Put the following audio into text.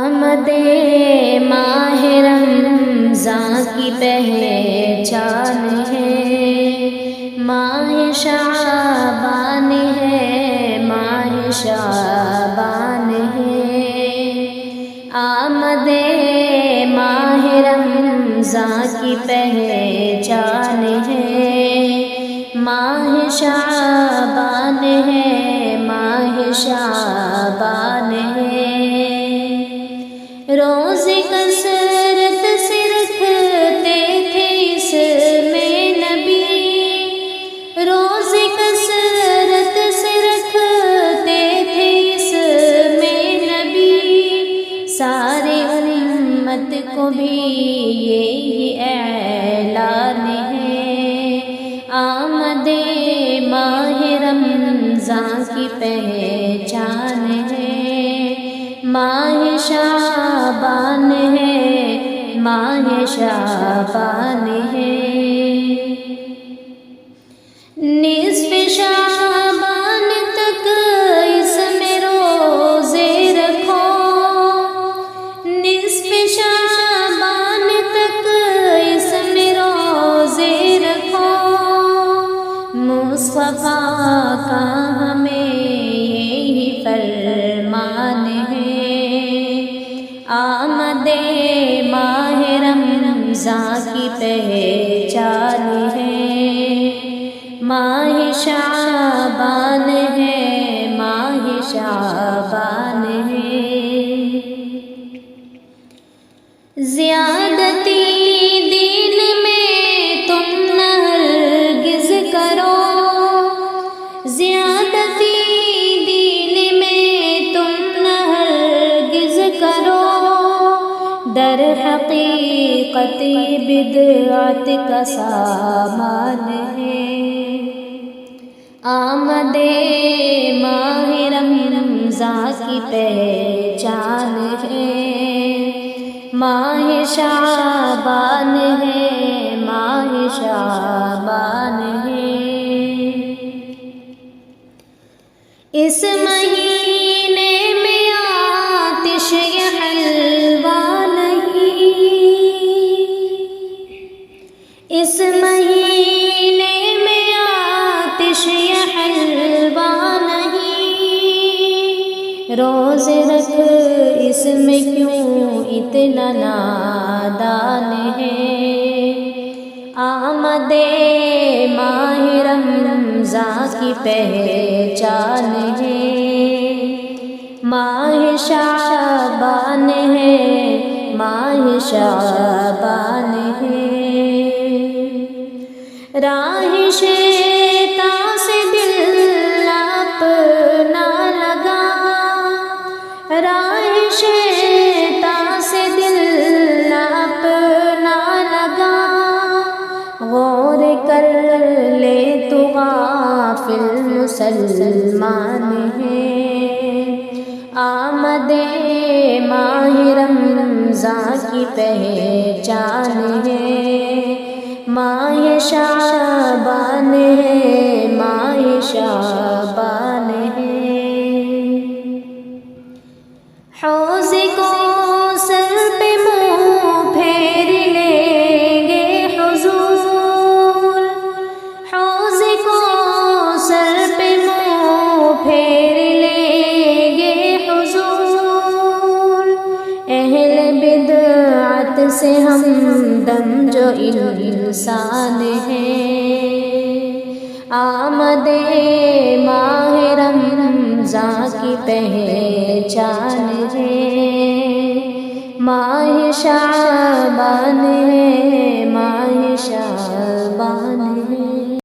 آمد ماہ رمضان کی پہچان ہے، ماہ شعبان ہے، ماہ شعبان ہے۔ آمد ماہ رمضان کی پہچان ہے، ماہ شعبان ہے، ماہ شعبان ہے۔ روزے کثرت سے رکھتے تھے اس میں نبی، روزے کثرت سے رکھتے تھے اس میں نبی، سارے امت کو بھی یہی اعلان ہے۔ آمد ماہ رمضان کی پہچان ہے، ماہ شعبان ہے، ماہ شعبان ہے۔ نصف شعبان تک اس میں روزے رکھو، نصف شعبان تک اس میں روزے رکھو، مصطفیٰ کا ہمیں یہی فرمان ہے۔ آمد ماہ رمضان کی پہچان ہے، ماہ شعبان ہے، ماہ شعبان ہے۔ زیادتی دین میں تم نہ ہرگز کرو، زیادتی دین میں تم نہ ہرگز کرو، در حقیقت بدعت کا سامان ہے۔ آمد ماہ رمضان کی پہچان ہے، ماہ شعبان ہے، ماہ شعبان ہے۔ اس مہینے میں آتش یہ حلوہ نہیں، اس مہینے میں آتش یہ حلوہ نہیں، روزے رکھ اس میں کیوں اتنا نادان ہے۔ آمد ماہ رمضان کی پہچان ہے، ماہ شعبان ہے، ماہ شعبان ہے۔ راہ شیطان سے دل اپنا لگا، راہ شیطان سے دل اپنا لگا، غور کر لے تو غافل مسلمان ہے۔ آمد ماہ رمضان کی پہچان ہے، ماہ شعبان ہے، ماہ شعبان ہے۔ حوض کوثر پہ منہ پھیر لیں گے حضور، حوض کوثر پہ منہ پھیر لیں گے حضور، اہل بدعت سے ہمدم جو انسان ہے۔ آمد ماہ رمضان کی پہچان ہے، ماہ شعبان ہے، ماہ شعبان ہے۔